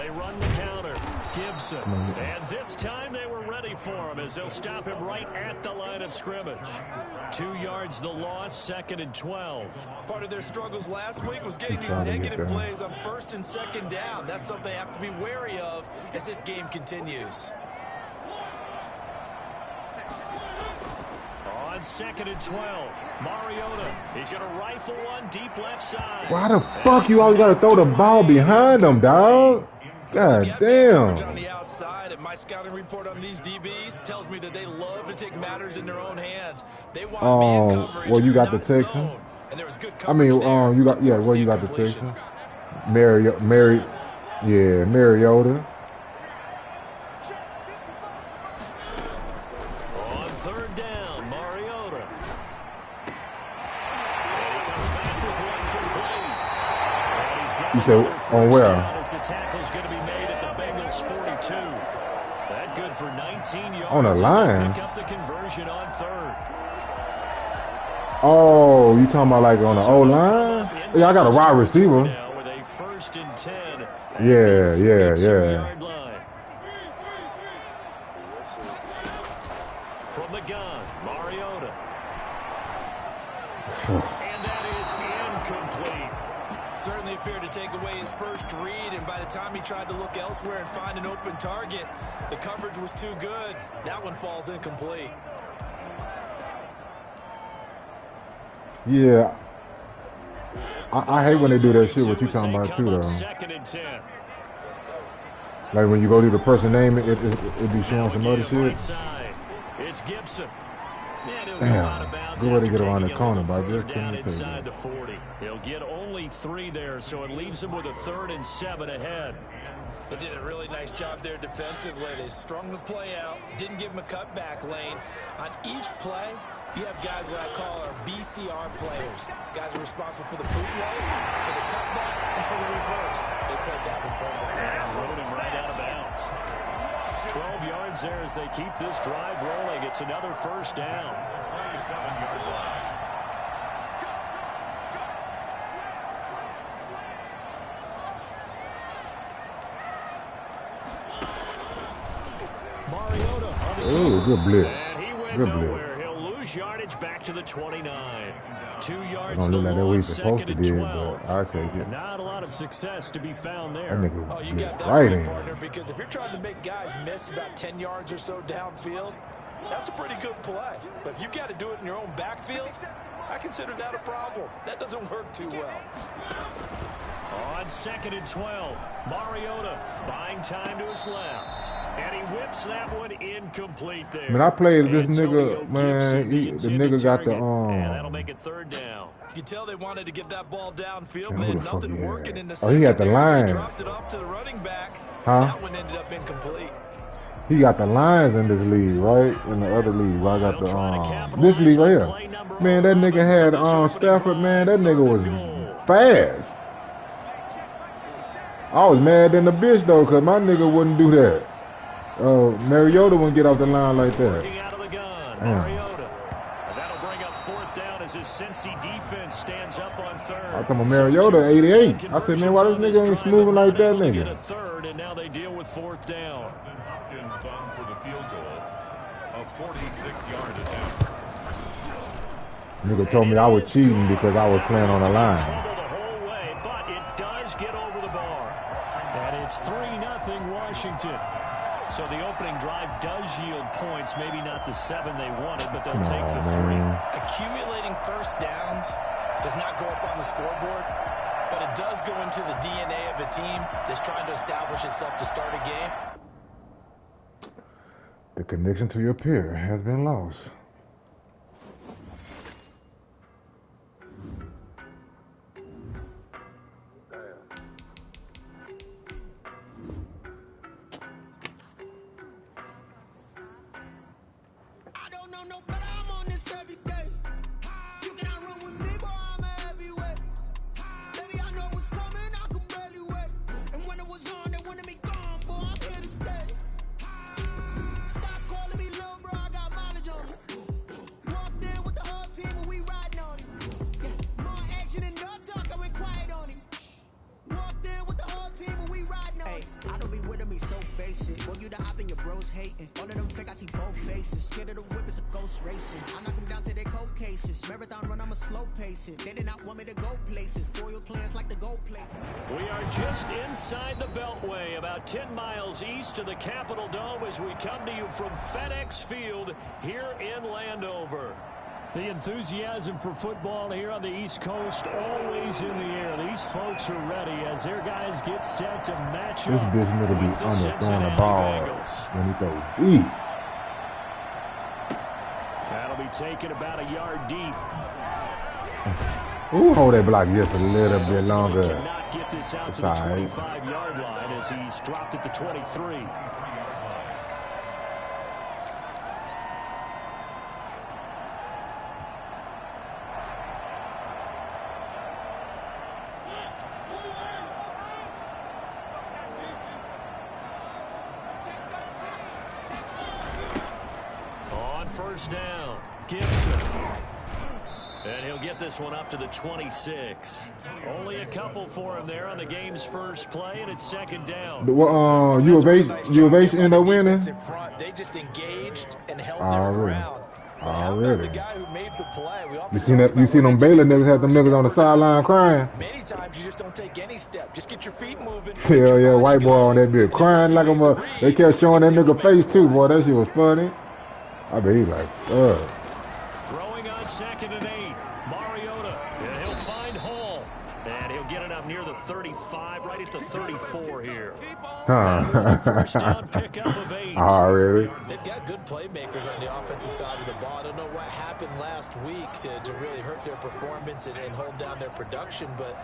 They run the counter. Gibson. And this time they were ready for him as they'll stop him right at the line of scrimmage. 2 yards the loss, 2nd and 12. Part of their struggles last week was getting these negative plays on 1st and 2nd down. That's something they have to be wary of as this game continues. On 2nd and 12, Mariota. He's going to rifle one deep left side. Why the fuck you always got to throw the ball behind them, dog? God damn. On the outside, and my scouting report on these DBs tells me that they love to take matters in their own hands. They want man coverage. Well, you got the Texans. And there was good you got you got the Texans. Mariota. On 3rd down, Mariota. You said on where? On the line. Pick up the conversion on 3rd. Oh, you talking about like on the O-line? Yeah, I got a wide receiver. Now with a 1st and 10. Yeah. From the gun, Mariota. And that is incomplete. Certainly appeared to take away his first read, and by the time he tried to look elsewhere and find an open target, the coverage was too good. That one falls incomplete. Yeah. I hate when they do that shit, what you talking about, too, though. 2nd and 10. Like when you go to the person name, it be showing some other shit. It's Gibson. Damn. Good way to get around the corner, but I just couldn't inside the 40. He'll get only 3 there, so it leaves him with a 3rd and 7 ahead. They did a really nice job there defensively. They strung the play out, didn't give him a cutback lane. On each play, you have guys what I call our BCR players. Guys are responsible for the bootleg, for the cutback, and for the reverse. They played that one perfectly. And loading right out of bounds. 12 yards there as they keep this drive rolling. It's another 1st down. 27-yard line. Mariota. Oh, good blitz. And he went Good nowhere. blitz. He'll lose yardage back to the 29. 2 yards Don't the look like that we loss, supposed 2nd to and do, 12. but I'll take it. Not a lot of success to be found there. That nigga Oh, you was got that right right, in. partner, because if you're trying to make guys miss about 10 yards or so downfield, that's a pretty good play. But if you've got to do it in your own backfield, I consider that a problem. That doesn't work too well. On 2nd and 12, Mariota buying time to his left. And he whips that one incomplete there. Man, I played this Antonio nigga, man, Gibson, the nigga got the, and that'll make it 3rd down. You can tell they wanted to get that ball downfield, Man, but who had the fuck nothing he had? working in the Oh, he got the secondary, so line. he dropped it off to the running back. Huh? That one ended up incomplete. He got the lines in this league, right? In the other league, I got the this league right here. Man, that nigga had Stafford. Man, that nigga was fast. I was mad than the bitch though, cause my nigga wouldn't do that. Mariota wouldn't get off the line like that. Working out of the gun, Mariota. That'll bring up 4th down as his Cincy defense stands up on 3rd. I come Mariota 88. I said, man, why this nigga ain't smoothing like that Get a nigga? 3rd, and now they deal with 4th down. For the field goal of 46-yard attempt. Nigga told me I was cheating because I was playing on the line. Trouble the whole way, but it does get over the bar. And it's 3-0 Washington. So the opening drive does yield points, maybe not the 7 they wanted, but they'll take the 3. Accumulating 1st downs does not go up on the scoreboard, but it does go into the DNA of a team that's trying to establish itself to start a game. The connection to your peer has been lost. Racing. I knock them down to their cold cases. Marathon run, I'm a slow pace it. They did not want me to go places. Foil plans like the gold plate. We are just inside the Beltway, about 10 miles east of the Capitol Dome as we come to you from FedEx Field here in Landover. The enthusiasm for football here on the East Coast always in the air. These folks are ready as their guys get set to match up. This bitch need to be under throwing the ball when he throws deep. That'll be taken about a yard deep. Ooh, hold that block just a little bit longer. Cannot get this out to the 25-yard line as he's dropped at the 23. First down, Gibson. And he'll get this one up to the 26. Only a couple for him there on the game's first play, and it's second down. U of H end up winning? They just engaged and held their ground. Already. The guy who made the play. You seen them Baylor niggas had them niggas on the sideline crying? Many times you just don't take any step. Just get your feet moving. Hell yeah, white boy on that bitch crying like a they kept showing that nigga face too, boy. That shit was funny. I bet he like, Throwing on 2nd and 8. Mariota. And he'll find Hall. And he'll get it up near the 35, right at the 34 here. First down pickup of 8. Already. They've got good playmakers on the offensive side of the ball. I don't know what happened last week to really hurt their performance and hold down their production, but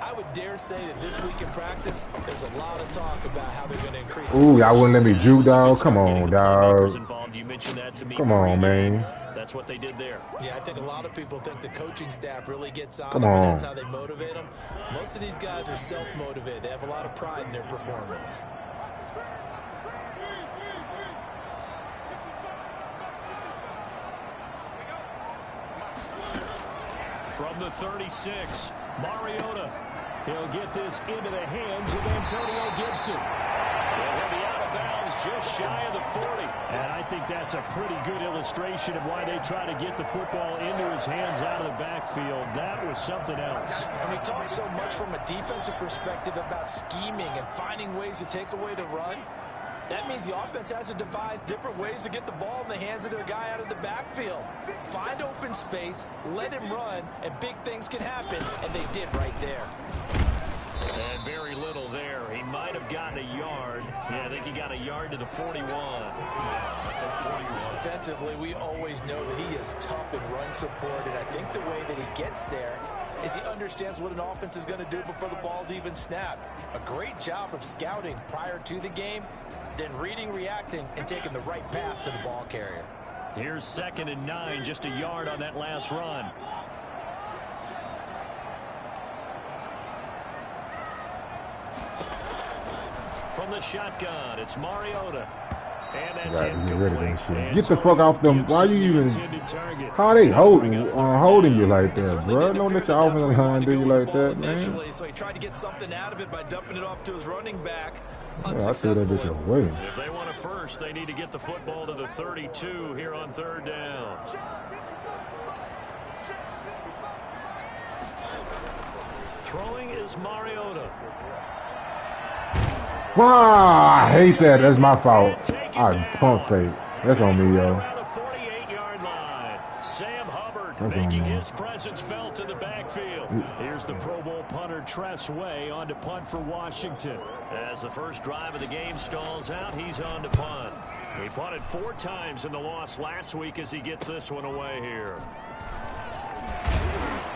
I would dare say that this week in practice, there's a lot of talk about how they're going to increase. Ooh, y'all wouldn't let me juke, dog. Come on, dog. Come on, man. That's what they did there. Yeah, I think a lot of people think the coaching staff really gets on them, and that's how they motivate them. Most of these guys are self-motivated. They have a lot of pride in their performance. From the 36, Mariota. He'll get this into the hands of Antonio Gibson. He'll be out of bounds just shy of the 40. And I think that's a pretty good illustration of why they try to get the football into his hands out of the backfield. That was something else. And we talk so much from a defensive perspective about scheming and finding ways to take away the run. That means the offense has to devise different ways to get the ball in the hands of their guy out of the backfield. Find open space, let him run, and big things can happen, and they did right there. And very little there. He might have gotten a yard. Yeah, I think he got a yard to the 41. Defensively, we always know that he is tough in run support, and I think the way that he gets there is he understands what an offense is going to do before the ball's even snapped. A great job of scouting prior to the game, then reading, reacting, and taking the right path to the ball carrier. Here's 2nd and 9, just a yard on that last run. From the shotgun, it's Mariota. And that's incomplete. Get the fuck off them. Why you even? How they holding you like that, bro? Don't let your offensive line do you like that, man. So he tried to get something out of it by dumping it off to his running back. Yeah, I threw that bitch away. If they want it first, they need to get the football to the 32 here on 3rd down. Throwing is Mariota. Wow, I hate that. That's my fault. I pump fake. That's on me, yo. Sam Hubbard making his presence felt in the backfield. Here's the Pro Bowl punter Tress Way on to punt for Washington. As the first drive of the game stalls out, he's on to punt. He punted 4 times in the loss last week as he gets this one away here.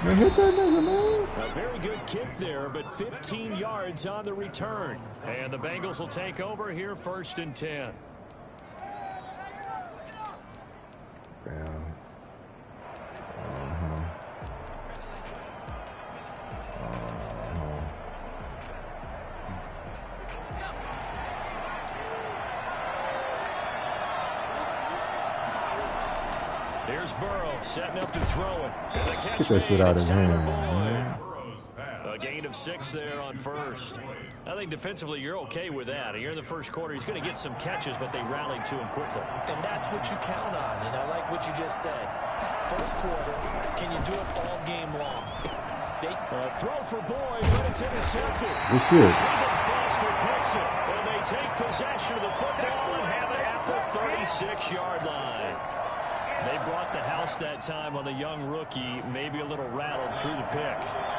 Man, hit that nigga, man. A very good kick there, but 15 yards on the return. And the Bengals will take over here 1st and 10. Damn. Here's Burrow setting up to throw it. Get that shit out of his hand, man. A gain of 6 there on first. I think defensively you're okay with that. Here in the first quarter, he's going to get some catches, but they rallied to him quickly. And that's what you count on, and I like what you just said. First quarter, can you do it all game long? Throw for Boyd, but it's intercepted. Good shit. Foster picks it, and they take possession of the football and have it at the 36-yard line. They brought the house that time on the young rookie, maybe a little rattled through the pick.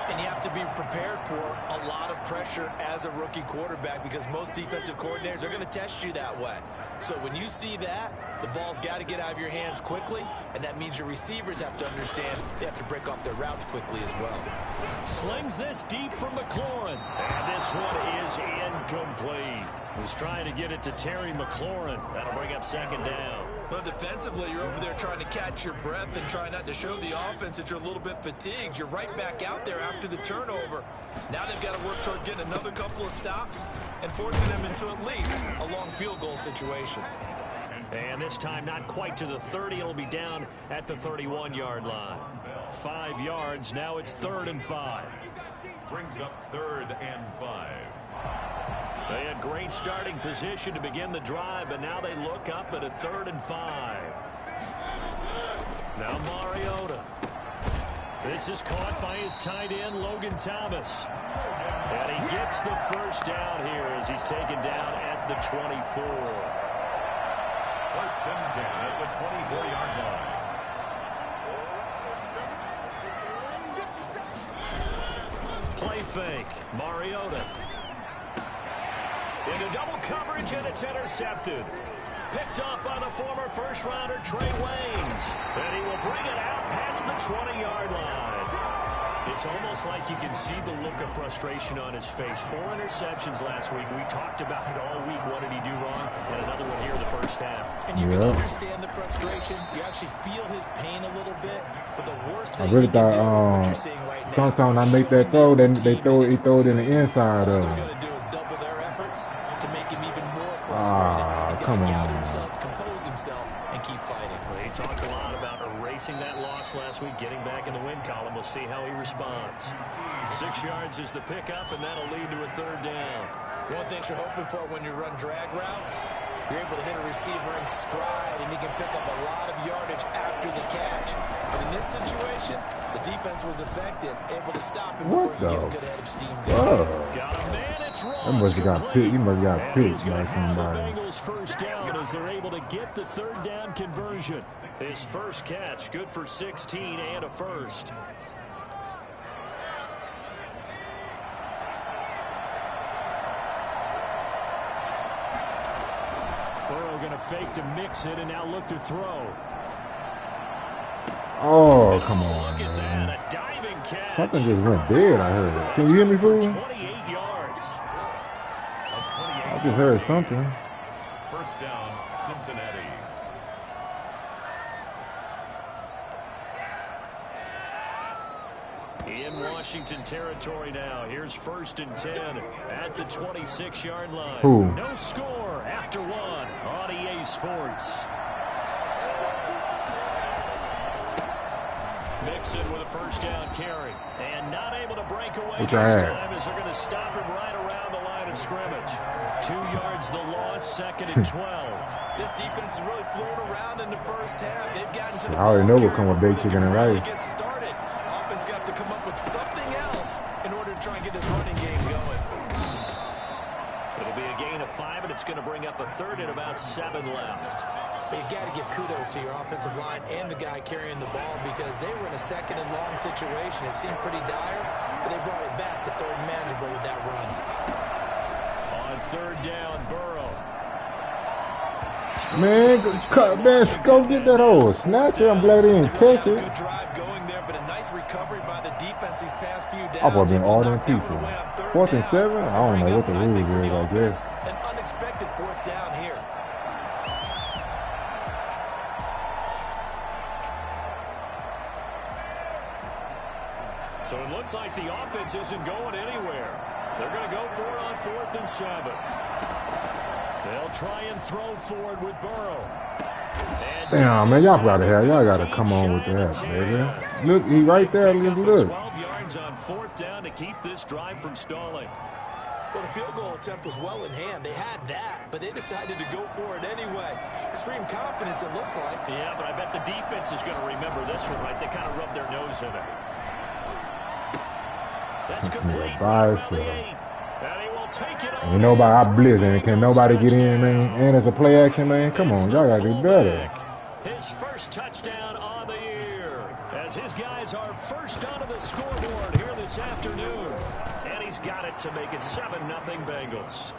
And you have to be prepared for a lot of pressure as a rookie quarterback because most defensive coordinators are going to test you that way. So when you see that, the ball's got to get out of your hands quickly, and that means your receivers have to understand they have to break off their routes quickly as well. Slings this deep from McLaurin, and this one is incomplete. He's trying to get it to Terry McLaurin. That'll bring up second down. Well, defensively, you're over there trying to catch your breath and try not to show the offense that you're a little bit fatigued. You're right back out there after the turnover. Now they've got to work towards getting another couple of stops and forcing them into at least a long field goal situation. And this time not quite to the 30. It'll be down at the 31-yard line. 5 yards. Now it's 3rd and 5. Brings up 3rd and 5. They had great starting position to begin the drive, but now they look up at a 3rd and 5. Now Mariota. This is caught by his tight end, Logan Thomas. And he gets the first down here as he's taken down at the 24. 1st and 10 at the 24-yard line. Play fake. Mariota. Into double coverage, and it's intercepted. Picked up by the former first-rounder Trey Waynes. And he will bring it out past the 20-yard line. It's almost like you can see the look of frustration on his face. 4 interceptions last week. We talked about it all week. What did he do wrong? And another one here in the first half. And you can understand the frustration. You actually feel his pain a little bit. But the worst thing I really you can thought do is what you're seeing right now. sometimes I make that throw, then he throw it in the inside All of they're him. going to do is double their efforts to make him even more frustrated. He's got come to gather on. himself, compose himself, and keep fighting. He talked a lot about erasing that loss last week, getting back in the win column. We'll see how he responds. 6 yards is the pickup, and that'll lead to a 3rd down. One thing you're hoping for when you run drag routes, you're able to hit a receiver in stride, and he can pick up a lot of yardage after the catch. But in this situation, the defense was effective, able to stop him before you get a good head of steam going. Got a man, it's Ross. That must have got picked. You must have got And picked he's going by to have the somebody. Bengals first down as they're able to get the 3rd down conversion. His first catch, good for 16 and a first. Burrow going to fake to mix it and now look to throw. Oh, come on, Look at man. that, a diving catch. Something just went dead, I heard. Can you hear me, fool? 28 yards. I just heard something. 1st down, Cincinnati. In Washington territory now. Here's 1st and 10 at the 26-yard line. Who? No score after 1 on EA Sports. Mixon with a 1st down carry. And not able to break away this time as they're going to stop him right around the line of scrimmage. 2 yards the loss, 2nd and 12. This defense is really floating around in the first half. They've gotten to the I already know ball what come with carrier baked where chicken and they can really rice. get started. Offense got to come up with something else in order to try and get his running game going. It'll be a gain of 5, and it's going to bring up a 3rd and about 7 left. But you got to give kudos to your offensive line and the guy carrying the ball because they were in a 2nd and long situation. It seemed pretty dire, but they brought it back to 3rd and manageable with that run. On 3rd down, Burrow. Man, go get that old snatcher. I'm glad he didn't catch it. Good drive going there, but a nice recovery by the defense these past few downs. I've probably been all them Knocked down pieces. the way on 3rd 4th and down. 7? I don't know what the Bring up, rules I think, for is, the I guess. offense, an unexpected 4th down here. So it looks like the offense isn't going anywhere. They're going to go for it on 4th and 7. They'll try and throw forward with Burrow. Damn, man, y'all gotta come on with that, baby. Look, he right there. Just look. 12 yards downs on 4th down to keep this drive from stalling. Well, the field goal attempt was well in hand. They had that, but they decided to go for it anyway. Extreme confidence, it looks like. Yeah, but I bet the defense is going to remember this one, right? They kind of rubbed their nose in it. That's complete. And he will take it Ain't nobody out blitzing. Can nobody get in, man? And it's a play action, man. Come on, y'all gotta do better. His first touchdown on the year, as his guys are first onto the scoreboard here this afternoon. And he's got it to make it 7-0 Bengals.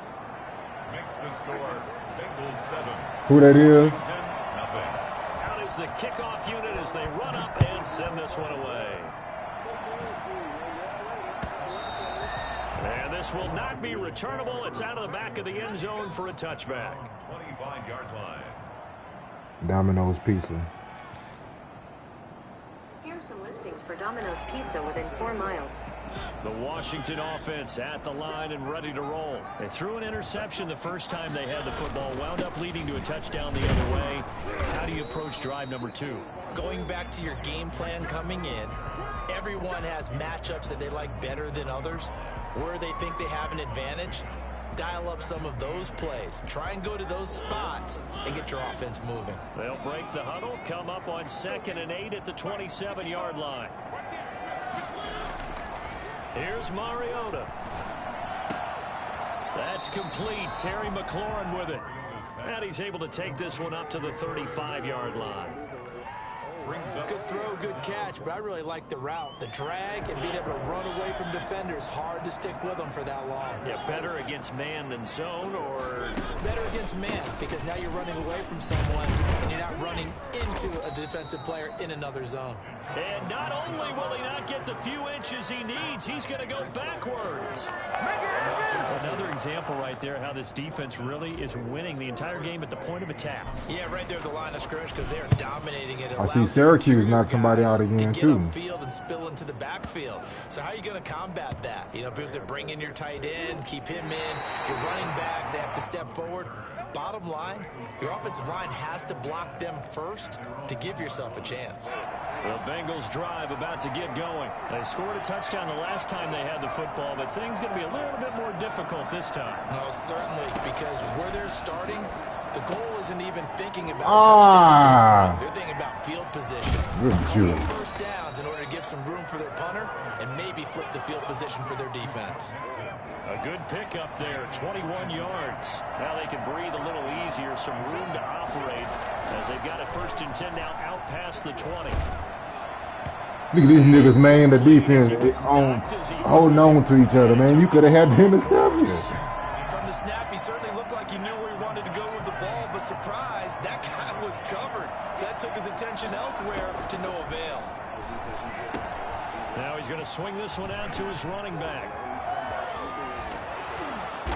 Makes the score Bengals 7. Who that is? Out is the kickoff unit as they run up and send this one away. And this will not be returnable. It's out of the back of the end zone for a touchback. 25-yard line. Domino's Pizza. Here's some listings for Domino's Pizza within 4 miles. The Washington offense at the line and ready to roll. They threw an interception the first time they had the football, wound up leading to a touchdown the other way. How do you approach drive number 2? Going back to your game plan coming in, everyone has matchups that they like better than others. Where they think they have an advantage, dial up some of those plays. Try and go to those spots and get your offense moving. They'll break the huddle, come up on 2nd and 8 at the 27-yard line. Here's Mariota. That's complete. Terry McLaurin with it. And he's able to take this one up to the 35-yard line. Good throw, good catch, but I really like the route. The drag and being able to run away from defenders, hard to stick with them for that long. Yeah, better against man than zone, or? Better against man, because now you're running away from someone and you're not running into a defensive player in another zone. And not only will he not get the few inches he needs, he's going to go backwards. Another example right there how this defense really is winning the entire game at the point of attack. Yeah, right there at the line of scrimmage, because they are dominating it. I see Syracuse knock somebody out again, too. Upfield and spill into the backfield. So how are you going to combat that? You know, because they bring in your tight end, keep him in. Your running backs, they have to step forward. Bottom line, your offensive line has to block them first to give yourself a chance. The Bengals drive about to get going. They scored a touchdown the last time they had the football, but things going to be a little bit more difficult this time. No, certainly, because where they're starting, the goal isn't even thinking about a touchdown at this point. They're thinking about field position. First downs in order to give some room for their punter and maybe flip the field position for their defense. A good pickup there, 21 yards. Now they can breathe a little easier, some room to operate as they've got a 1st and 10 now out past the 20. Look at these niggas, man. The defense is holding on to each other, man. You could have had the interception. From the snap, he certainly looked like he knew where he wanted to go with the ball, but surprise, that guy was covered. So that took his attention elsewhere to no avail. Now he's going to swing this one out to his running back.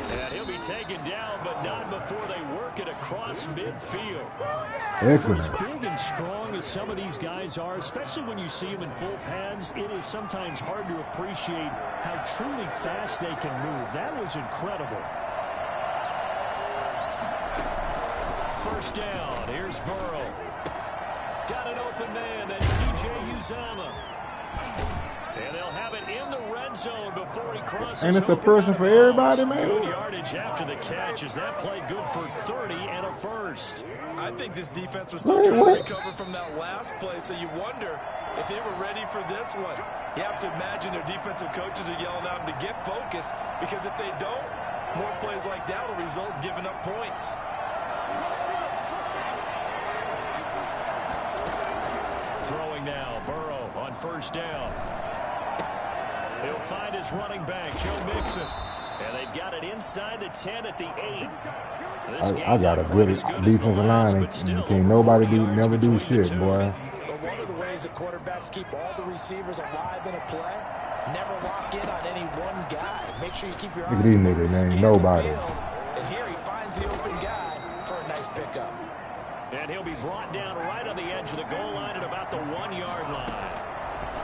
And he'll be taken down, but not before they work it across midfield. Excellent. For as big and strong as some of these guys are, especially when you see them in full pads, it is sometimes hard to appreciate how truly fast they can move. That was incredible. First down. Here's Burrow. Got an open man. That's C.J. Uzomah. And they'll have it in the red zone before he crosses. And it's a person for everybody, man. Good yardage after the catch. Is that play good for 30 and a first? I think this defense was still trying to recover from that last play, so you wonder if they were ready for this one. You have to imagine their defensive coaches are yelling at them to get focused, because if they don't, more plays like that will result in giving up points. Throwing now, Burrow on first down. He'll find his running back, Joe Mixon. And they've got it inside the 10 at the 8. I got a good defensive line, and can't nobody never do shit, boy. But one of the ways the quarterbacks keep all the receivers alive in a play, never lock in on any one guy. Make sure you keep your eyes Look at these niggas, man. Nobody. And here he finds the open guy for a nice pickup. And he'll be brought down right on the edge of the goal line at about the 1-yard line.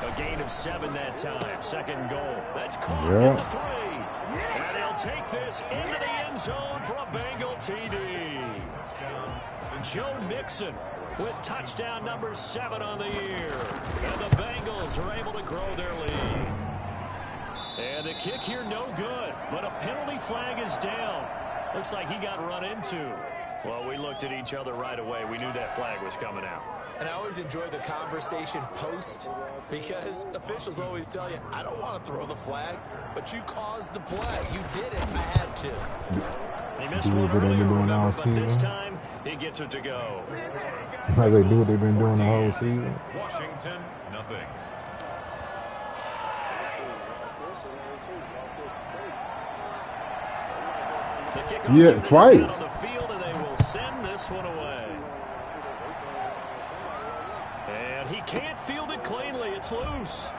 A gain of 7 that time. Second goal. That's caught at the 3. And they'll take this into the end zone for a Bengal TD. Joe Mixon with touchdown number 7 on the year. And the Bengals are able to grow their lead. And the kick here, no good. But a penalty flag is down. Looks like he got run into. Well, we looked at each other right away. We knew that flag was coming out. And I always enjoy the conversation post because officials always tell you, I don't want to throw the flag, but you caused the play. You did it. I had to. They missed one earlier, remember, but this time he gets it to go. How they do what they've been doing the whole season. Washington, nothing. Yeah, twice. On the field, and they will send this one away. And he can't field it cleanly. It's loose.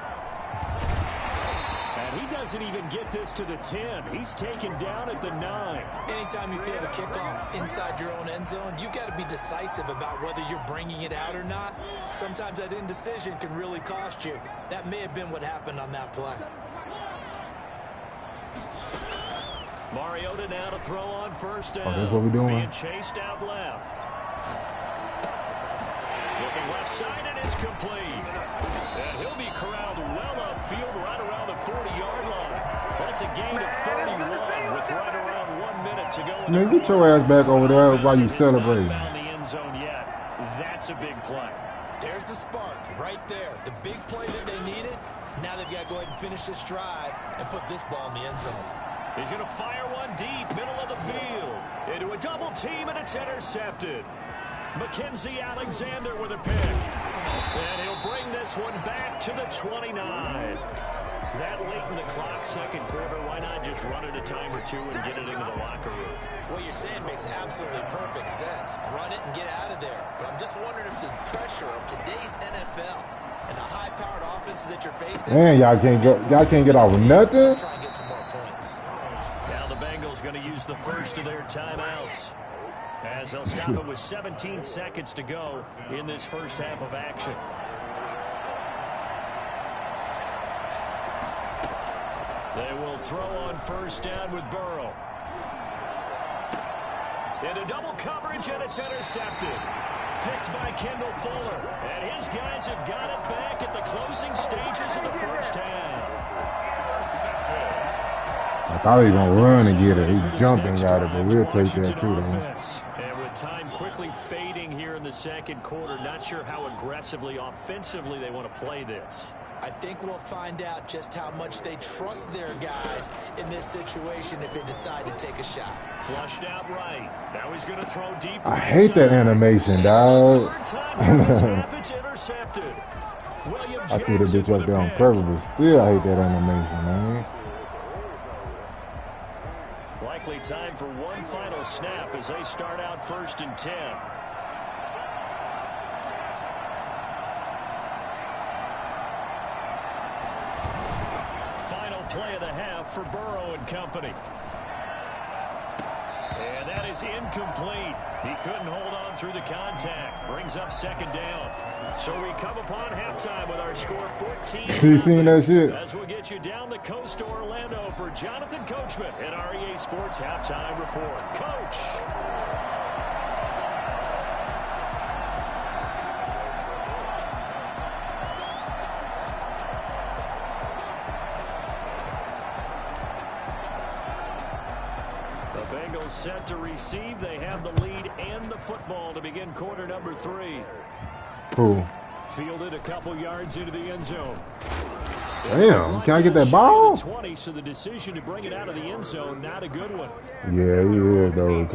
And he doesn't even get this to the 10. He's taken down at the 9. Anytime you feel the kickoff inside your own end zone, you've got to be decisive about whether you're bringing it out or not. Sometimes that indecision can really cost you. That may have been what happened on that play. Mariota now to throw on first down. Oh, that's what we're doing. Being chased out left. Looking left side, and it's complete. And he'll be corralled well upfield right around the 40-yard line. That's a gain of 31 with right around 1 minute to go. Man, get your ass back over there while you celebrating. Found the end zone yet. That's a big play. There's the spark right there. The big play that they needed. Now they've got to go ahead and finish this drive and put this ball in the end zone. He's going to fire one deep, middle of the field. Into a double team, and it's intercepted. Mackenzie Alexander with a pick. And he'll bring this one back to the 29. That late in the clock, second quarter, why not just run it a time or two and get it into the locker room? What you're saying makes absolutely perfect sense. Run it and get out of there. But I'm just wondering if the pressure of today's NFL and the high-powered offenses that you're facing. Man, y'all can't get off with nothing. Try and get some more points. Now the Bengals going to use the first of their timeouts as they'll stop it with 17 seconds to go in this first half of action. They will throw on first down with Burrow. Into double coverage, and it's intercepted. Picked by Kendall Fuller. And his guys have got it back at the closing stages of the first half. I thought he was going to run and get it. He's jumping at it, but we'll take that too, man. And with time quickly fading here in the second quarter, not sure how aggressively, offensively they want to play this. I think we'll find out just how much they trust their guys in this situation if they decide to take a shot. Flushed out right. Now he's going to throw deep. I hate that animation, dog. I threw the bitch up there on purpose, but still I hate that animation, man. Likely time for one final snap as they start out 1st and 10. Final play of the half for Burrow and company. And that is incomplete. He couldn't hold on through the contact. Brings up second down. So we come upon halftime with our score 14. You seen that shit? As we'll get you down the coast to Orlando for Jonathan Coachman at REA Sports Halftime Report. Coach. Set to receive. They have the lead and the football to begin quarter number 3. Cool. Fielded a couple yards into the end zone. Damn, can I get that ball? 20, so the decision to bring it out of the end zone, not a good one. Yeah, though.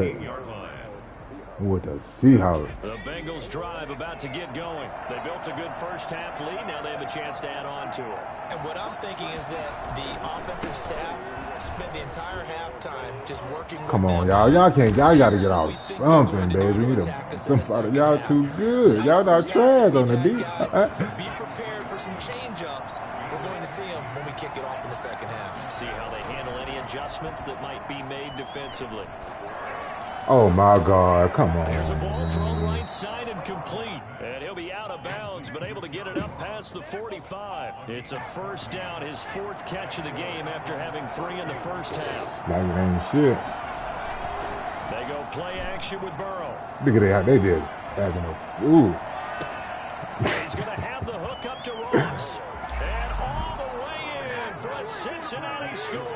With the Seahawks. The Bengals drive about to get going. They built a good first half lead. Now they have a chance to add on to it. And what I'm thinking is that the offensive staff spent the entire halftime just working with Come on, y'all. Y'all got to get off something, baby. Y'all too good. Y'all not trash on the deep. Be prepared for some change-ups. We're going to see them when we kick it off in the second half. See how they handle any adjustments that might be made defensively. Oh, my God. Come on. There's a ball thrown right side and complete. And he'll be out of bounds, but able to get it up past the 45. It's a first down, his 4th catch of the game after having 3 in the first half. Like it ain't shit. They go play action with Burrow. Look at that. They did. Ooh. He's going to have the hook up to Ross. And all the way in for a 6 Cincinnati score.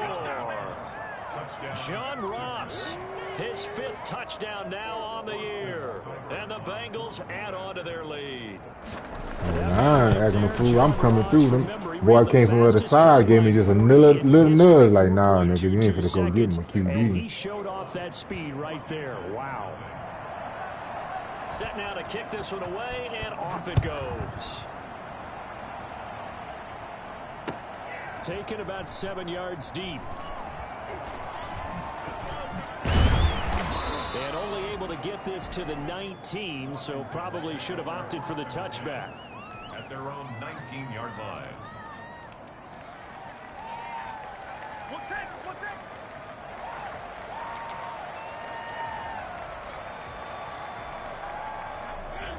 John Ross, his 5th touchdown now on the year. And the Bengals add on to their lead. I ain't acting a fool. I'm coming through them. Boy, I came from the other side, gave me just a little nudge like, nah, nigga, you ain't finna go get him a QB. And he showed off that speed right there. Wow. Set now to kick this one away, and off it goes. Taken about 7 yards deep. And only able to get this to the 19, so probably should have opted for the touchback. At their own 19-yard line.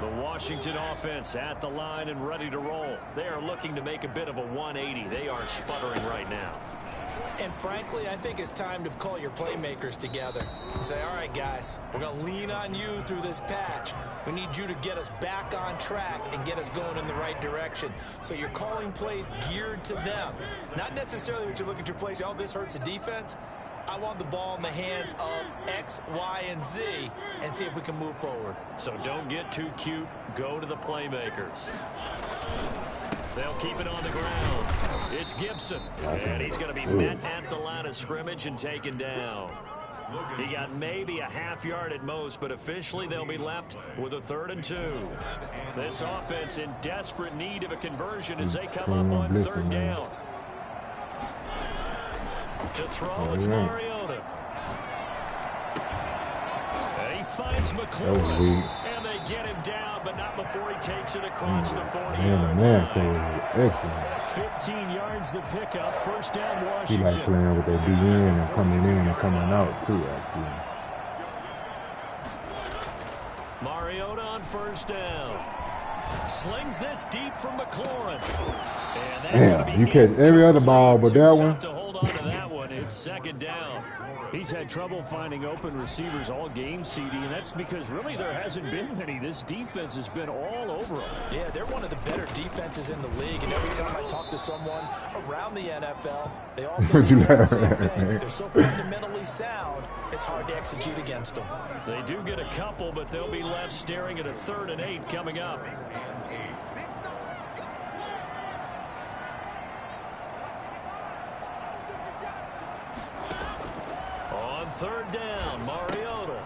The Washington offense at the line and ready to roll. They are looking to make a bit of a 180. They are sputtering right now. And frankly, I think it's time to call your playmakers together and say, all right, guys, we're going to lean on you through this patch. We need you to get us back on track and get us going in the right direction. So you're calling plays geared to them. Not necessarily what you look at your plays, oh, this hurts the defense. I want the ball in the hands of X, Y, and Z and see if we can move forward. So don't get too cute. Go to the playmakers. They'll keep it on the ground. It's Gibson. And he's going to be met at the line of scrimmage and taken down. He got maybe a half yard at most, but officially they'll be left with a 3rd and 2. This offense in desperate need of a conversion as they come up on 3rd down. To throw, it's Mariota. And he finds McLaurin, and they get him down, but not before he takes it across the 40-yard line. 15 yards the pickup, 1st down Washington. He like playing with that DN and coming in and coming out too, actually. Mariota on 1st down. Slings this deep from McLaurin. Damn, you catch every other ball but that one. To hold on to that one. It's 2nd down. He's had trouble finding open receivers all game, CD, and that's because really there hasn't been many. This defense has been all over them. Yeah, they're one of the better defenses in the league, and every time I talk to someone around the NFL, they all say the same thing. They're so fundamentally sound, it's hard to execute against them. They do get a couple, but they'll be left staring at a 3rd and 8 coming up. On 3rd down, Mariota.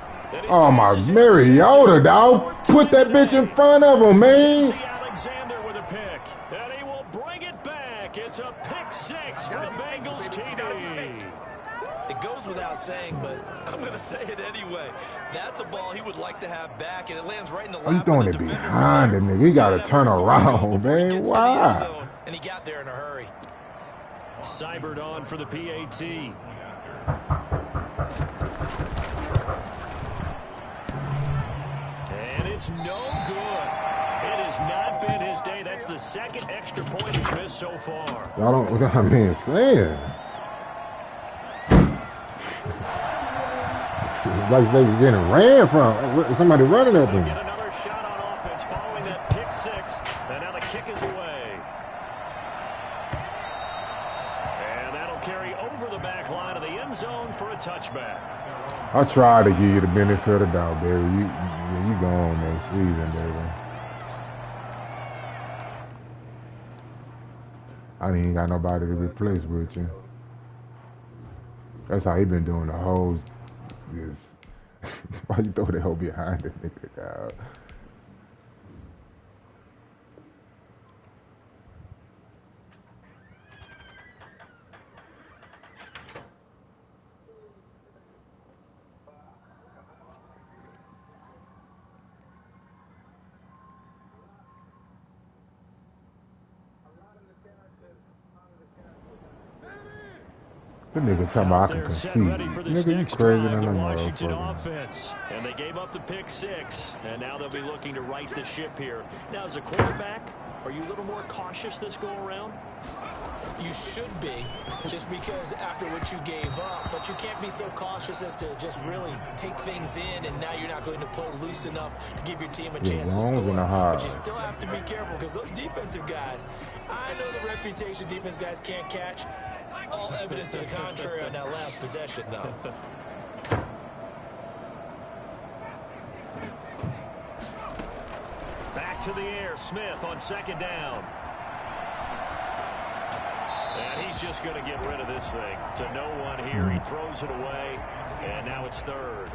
Oh, my Mariota, dog. Put that bitch in front of him, man. Alexander with a pick. And he will bring it back. It's a pick 6 for the Bengals TD. It goes without saying, but I'm going to say it anyway. That's a ball he would like to have back, and it lands right in the lap. Oh, you throwing it behind the nigga. He got to turn around, man. Why? And he got there in a hurry. Seibert on for the PAT. And it's no good. It has not been his day. That's the 2nd extra point he's missed so far. Y'all don't know what I mean saying. Like they getting ran from. Somebody running at them. Get another shot on offense following that pick 6. And now the kick is away. And that'll carry over the back line of the end zone for a touchback. I try to give you the benefit of the doubt, baby. You go on next season, baby. I ain't got nobody to replace with you. That's how he been doing the whole. Why you throw that hole behind the nigga, dog? The nigga talking about I can concede. Nigga, you crazy than a Washington motherfucker. offense. And they gave up the pick 6. And now they'll be looking to right the ship here. Now, as a quarterback, are you a little more cautious this go around? You should be, just because after what you gave up. But you can't be so cautious as to just really take things in, and now you're not going to play loose enough to give your team a chance to score. But you still have to be careful because those defensive guys, I know the reputation defense guys can't catch. All evidence to the contrary on that last possession, though. Back to the air, Smith on second down. And he's just going to get rid of this thing. To no one here, he throws it away, and now it's third.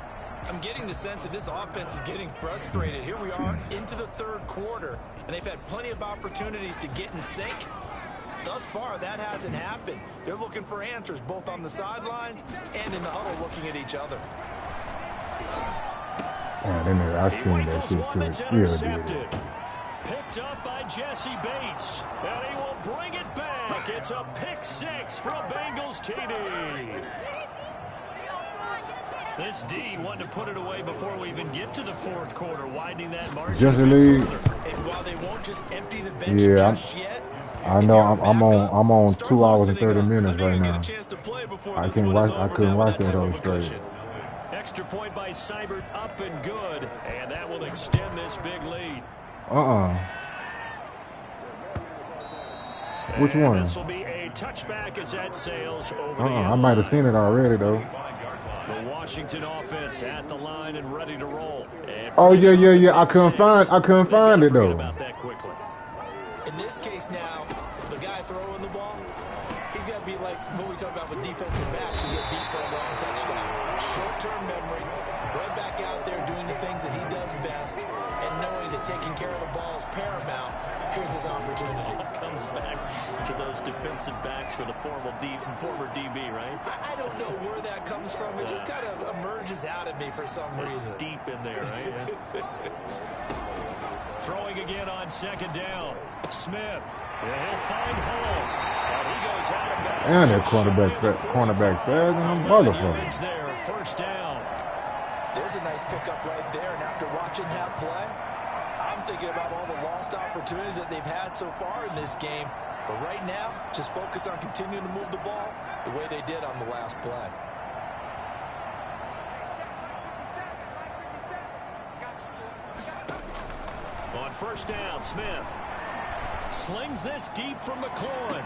I'm getting the sense that this offense is getting frustrated. Here we are into the third quarter, and they've had plenty of opportunities to get in sync. Thus far, that hasn't happened. They're looking for answers both on the sidelines and in the huddle looking at each other. I seen that shit too. Yeah, dude. Picked up by Jesse Bates, and he will bring it back. It's a pick six for a Bengals TD. This D wanted to put it away before we even get to the fourth quarter, widening that margin. Just a lead. And while they won't just empty the bench just yet, I know I'm on 2 hours and 30 minutes right now. I couldn't watch that whole straight. Extra point by Seibert, up and good, and that will extend this big lead. Which one? This will be a touchback as that sails over the I might have seen it already though. The Washington offense at the line and ready to roll. Oh yeah. I couldn't find it though. About that quickly. In this case now, the guy throwing the ball, he's got to be like what we talk about with defensive backs who get beat for a long touchdown. Short-term memory, right back out there doing the things that he does best, and knowing that taking care of the ball is paramount. Here's his opportunity. Comes back to those defensive backs for the former DB, right? I don't know where that comes from. It just kind of emerges out of me for some reason. Deep in there, right? Yeah. Throwing again on second down. Smith. He'll find home. And he goes out of bounds. And that cornerback fast and them motherfuckers. There, first down. There's a nice pickup right there. And after watching that play, I'm thinking about all the lost opportunities that they've had so far in this game. But right now, just focus on continuing to move the ball the way they did on the last play. On first down, Smith slings this deep from McLaurin.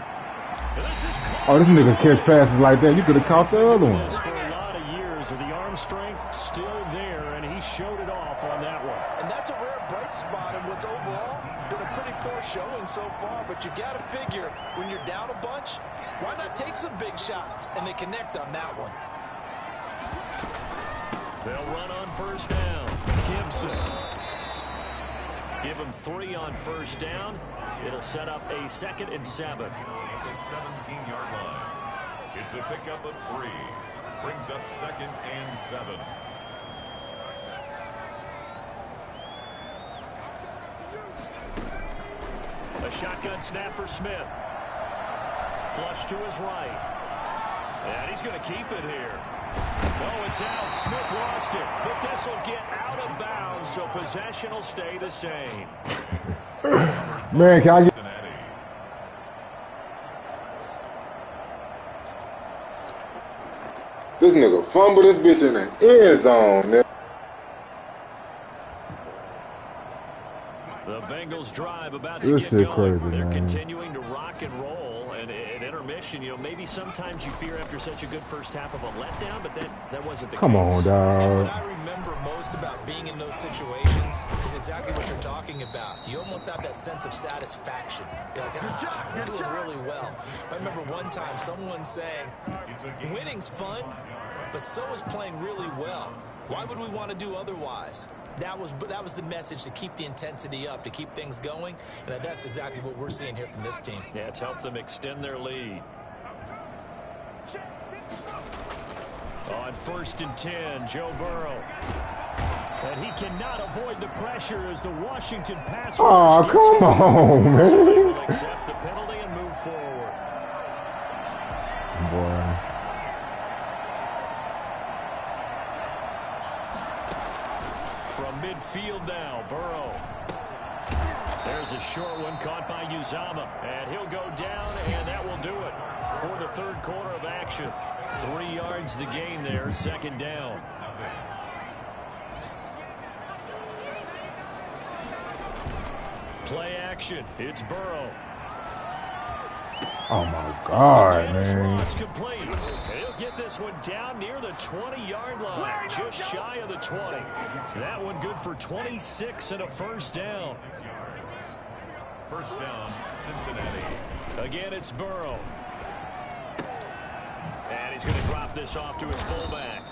This nigga catch passes like that. You could have caught the other one. For a lot of years, the arm strength still there, and he showed it off on that one. And that's a rare bright spot in what's overall been a pretty poor showing so far. But you've got to figure when you're down a bunch, why not take some big shots? And they connect on that one. They'll run on first down. Gibson. Give him 3 on first down. It'll set up a 2nd and 7. At the 17-yard line. It's a pickup of 3. Brings up 2nd and 7. A shotgun snap for Smith. Flush to his right. And he's going to keep it here. Oh, it's out. Smith lost it. But this will get out of bounds, so possession will stay the same. Man, can I get... This nigga fumble this bitch in the end zone, man. The Bengals drive about to get going. Crazy, They're man. continuing to rock and roll. And at intermission, maybe sometimes you fear after such a good first half of a letdown, but that wasn't the case. Come on, And dog. what I remember most about being in those situations is exactly what you're talking about. You almost have that sense of satisfaction. You're like, we're doing really well. I remember one time someone saying, winning's fun, but so is playing really well. Why would we want to do otherwise? That was the message, to keep the intensity up, to keep things going, and that's exactly what we're seeing here from this team. Yeah, it's helped them extend their lead. On 1st and 10, Joe Burrow. And he cannot avoid the pressure as the Washington pass rush Oh, come on, man. will accept the penalty and move forward. Boy. From midfield now, Burrow. There's a short one caught by Uzama. And he'll go down, and that will do it for the third quarter of action. 3 yards the gain there, 2nd down. Play action. It's Burrow. Oh my God, man. Complete. He'll get this one down near the 20-yard line, just shy of the 20. That one good for 26 and a first down. First down, Cincinnati. Again, it's Burrow. And he's going to drop this off to his fullback.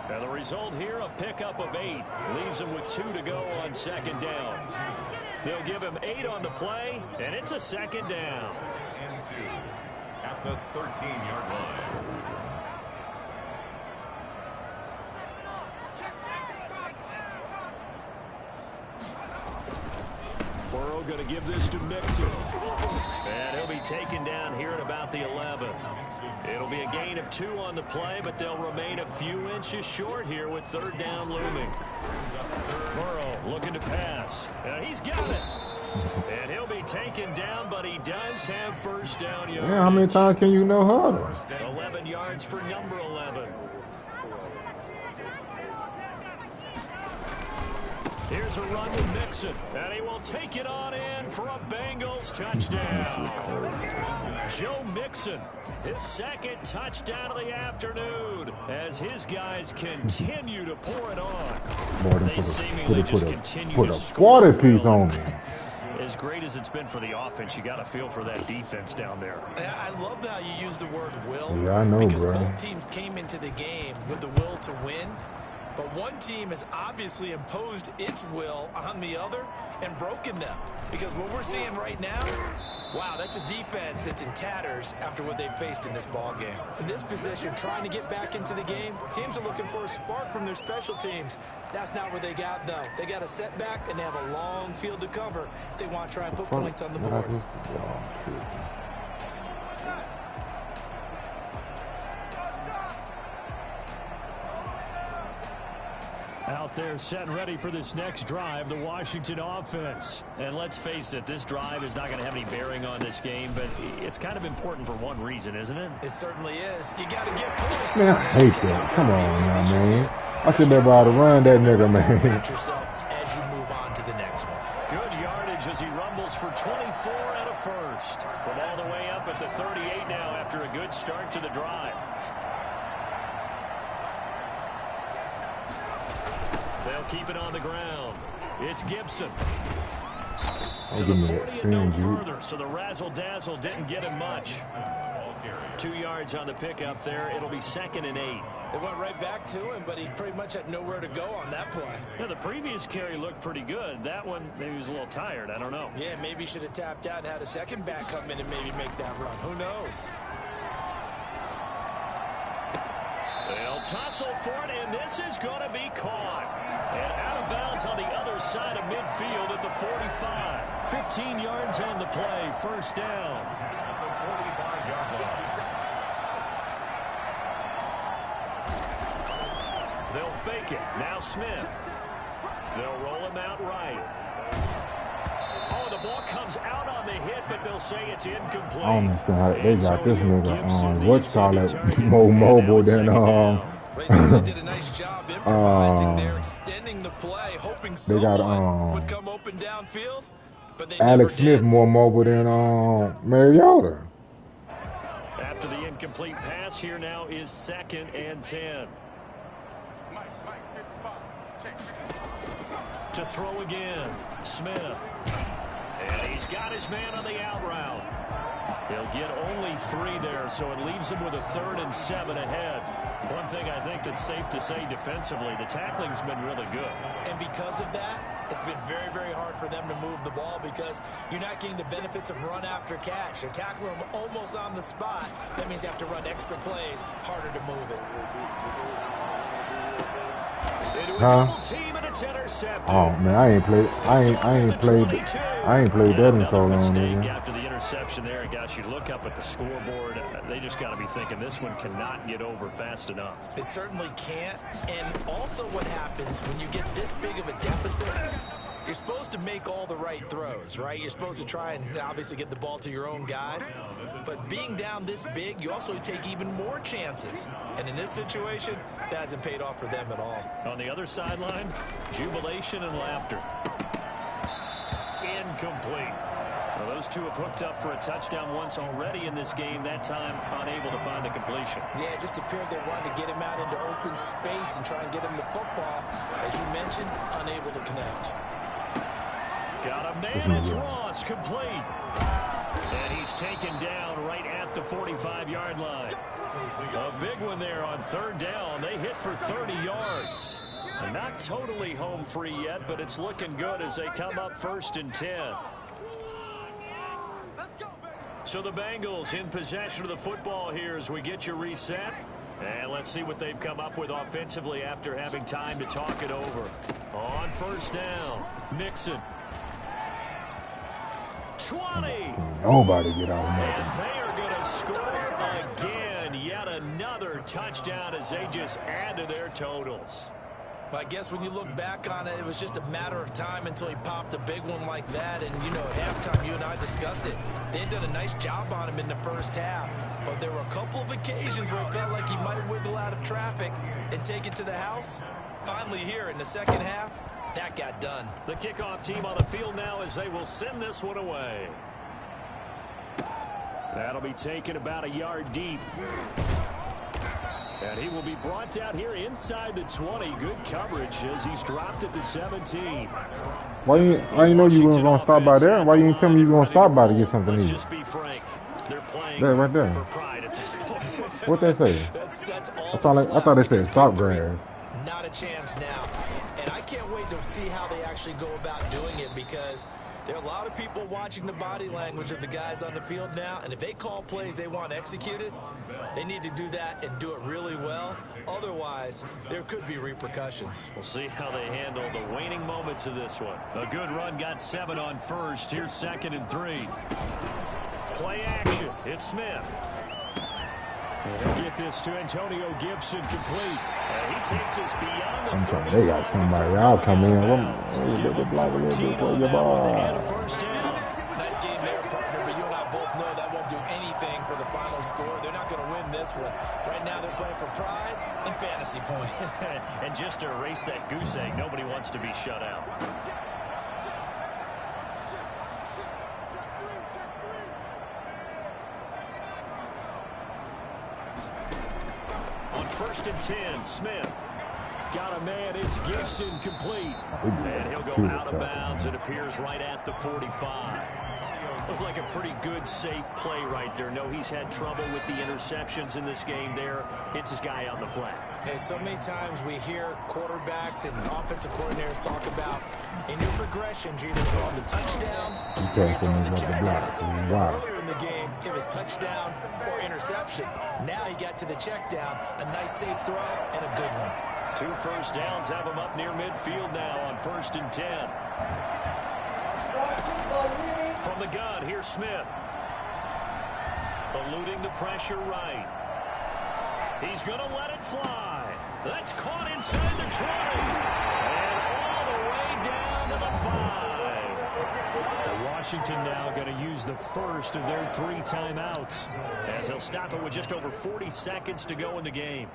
And the result here, a pickup of 8. Leaves him with 2 to go on second down. They'll give him 8 on the play, and it's a second down. And 2 at the 13-yard line. Burrow going to give this to Mixon. And he'll be taken down here at about the 11. It'll be a gain of 2 on the play, but they'll remain a few inches short here with third down looming. Burrow looking to pass. He's got it. And he'll be taken down, but he does have first down yards. Yeah, how many times can you know huddle? 11 yards for number 11. Here's a run with Mixon, and he will take it on in for a Bengals touchdown. Joe Mixon, his second touchdown of the afternoon, as his guys continue to pour it on. They seemingly just continue to score. Put a piece on me. As great as it's been for the offense, you got to feel for that defense down there. I love how you use the word will. Yeah, I know, because bro. both teams came into the game with the will to win. But one team has obviously imposed its will on the other and broken them. Because what we're seeing right now, wow, that's a defense that's in tatters after what they faced in this ball game. In this position, trying to get back into the game, teams are looking for a spark from their special teams. That's not what they got, though. They got a setback, and they have a long field to cover if they want to try and put points on the board. Out there set and ready for this next drive, the Washington offense. And let's face it, this drive is not going to have any bearing on this game, but it's kind of important for one reason, isn't it? It certainly is. You got to get points. Man, I hate that. Come on now, man. I should never ought to run that nigga, man. Yourself as you move on to the next one. Good yardage as he rumbles for 24 and a first. From all the way up at the 38 now after a good start to the drive. They'll keep it on the ground. It's Gibson. To the 40 and no further, so the razzle-dazzle didn't get him much. 2 yards on the pickup there. It'll be 2nd and 8. They went right back to him, but he pretty much had nowhere to go on that play. Yeah, the previous carry looked pretty good. That one, maybe he was a little tired. I don't know. Yeah, maybe he should have tapped out and had a second back come in and maybe make that run. Who knows? They'll tussle for it, and this is going to be caught. And out of bounds on the other side of midfield at the 45. 15 yards on the play, first down. At the 45-yard line. They'll fake it. Now Smith. They'll roll him out right. Oh, the ball comes out on the hit, but they'll say it's incomplete. I don't understand how they got this nigga on what's called it more mobile than They did a nice job improvising there, extending the play, hoping someone would come open downfield, but they Alex Smith more mobile than Mariota. After the incomplete pass, here now is 2nd and 10. To throw again, Smith. And he's got his man on the out route. He'll get only 3 there, so it leaves him with a 3rd and 7 ahead. One thing I think that's safe to say defensively, the tackling's been really good. And because of that, it's been very, very hard for them to move the ball because you're not getting the benefits of run after catch. You're tackling them almost on the spot. That means you have to run extra plays, harder to move it. Huh? Team and it's intercepted. Oh man, I ain't played that in so long, nigga. After the interception there, it got you to look up at the scoreboard. They just got to be thinking this one cannot get over fast enough. It certainly can't. And also what happens when you get this big of a deficit, you're supposed to make all the right throws, right? You're supposed to try and obviously get the ball to your own guys. But being down this big, you also take even more chances. And in this situation, that hasn't paid off for them at all. On the other sideline, jubilation and laughter. Incomplete. Well, those two have hooked up for a touchdown once already in this game, that time unable to find the completion. Yeah, it just appeared they wanted to get him out into open space and try and get him the football. As you mentioned, unable to connect. Got a man, it's Ross, complete. And he's taken down right at the 45-yard line. A big one there on third down. They hit for 30 yards. And not totally home free yet, but it's looking good as they come up 1st and 10. So the Bengals in possession of the football here as we get you reset. And let's see what they've come up with offensively after having time to talk it over. On 1st down, Mixon. 20. Nobody get out of And Madden. they are going to score again. Yet another touchdown as they just add to their totals. Well, I guess when you look back on it, it was just a matter of time until he popped a big one like that. And, you know, at halftime, you and I discussed it. They had done a nice job on him in the first half. But there were a couple of occasions where it felt like he might wiggle out of traffic and take it to the house. Finally here in the second half, that got done. The kickoff team on the field now as they will send this one away. That'll be taken about a yard deep. And he will be brought out here inside the 20. Good coverage as he's dropped at the 17. Why you know you weren't going to stop by there? Why you didn't tell me you were going to stop by to get something to Let's eat? just be frank. They're playing There, right there. for pride at this point. What they say? That's all I thought they said stop grass. Not a chance now. And I can't wait to see how they actually go about doing it, because there are a lot of people watching the body language of the guys on the field now, and if they call plays they want executed, they need to do that and do it really well. Otherwise, there could be repercussions. We'll see how they handle the waning moments of this one. A good run, got 7 on 1st. Here's 2nd and 3. Play action. It's Smith. Get this to Antonio Gibson, complete. He takes us beyond the 30. They got somebody. I'll come in. They block a little bit for your ball. And a 1st down. Nice game there, partner, but you and I both know that won't do anything for the final score. They're not going to win this one. Right now they're playing for pride and fantasy points. And just to erase that goose egg, nobody wants to be shut out. On 1st and 10, Smith. Got a man, it's Gibson, complete. And he'll go out of bounds. It appears right at the 45. Looked like a pretty good, safe play right there. No, he's had trouble with the interceptions in this game there. Hits his guy out in the flat. Hey, so many times we hear quarterbacks and offensive coordinators talk about in your progressions, you're either throwing the touchdown or you're throwing the check down. Earlier in the game, it was touchdown or interception. Now he got to the check down, a nice safe throw, and a good one. 2 first downs have him up near midfield now on 1st and 10. From the gun, here's Smith. Eluding the pressure right. He's going to let it fly. That's caught inside the 20. And all the way down to the 5. Washington now going to use the first of their 3 timeouts, as they'll stop it with just over 40 seconds to go in the game.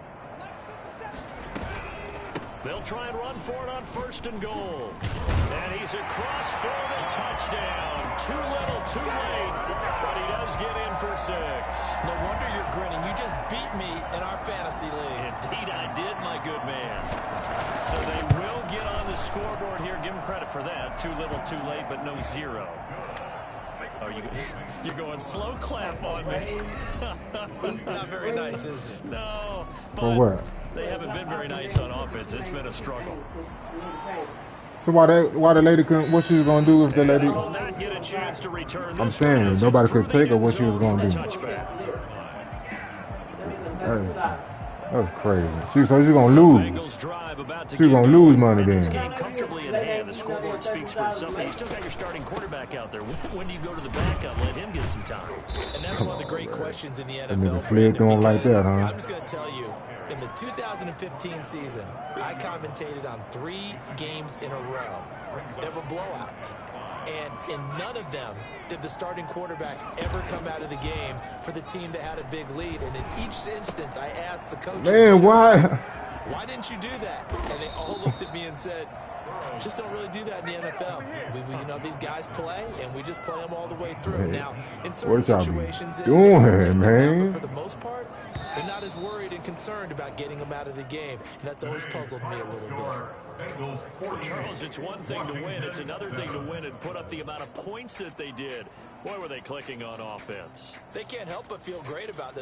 They'll try and run for it on 1st and goal. And he's across for the touchdown. Too little, too late. But he does get in for 6. No wonder you're grinning. You just beat me in our fantasy league. Indeed I did, my good man. So they will get on the scoreboard here. Give him credit for that. Too little, too late, but no 0. Oh, you're going slow clap on me. Not very nice, is it? No. For what? They haven't been very nice on offense. It's been a struggle. So why the lady couldn't? What she was gonna do if the lady? Will not get a chance to return this I'm saying one. nobody It's could through take the her what end she was zone gonna for do. the touchback. That was crazy. She's gonna lose. Bengals drive about to She's get gonna going. lose money And this then. game comfortably in hand. The scoreboard speaks for itself. But you still got your starting quarterback out there. When do you go to the backup? Let him get some time. And that's one of the great questions in the That nigga NFL. slid through him like that, huh? I'm just going to tell you, in the 2015 season, I commentated on 3 games in a row that were blowouts. And in none of them did the starting quarterback ever come out of the game for the team that had a big lead. And in each instance, I asked the coaches, Man, why? why didn't you do that? And they all looked at me and said, Just don't really do that in the NFL. You know, these guys play, and we just play them all the way through. Hey, now, in certain what y'all situations, be doing, but man? for the most part, they're not as worried and concerned about getting them out of the game. And that's always puzzled me a little bit. For Charles, it's one thing to win. It's another thing to win and put up the amount of points that they did. Boy, were they clicking on offense. They can't help but feel great about them.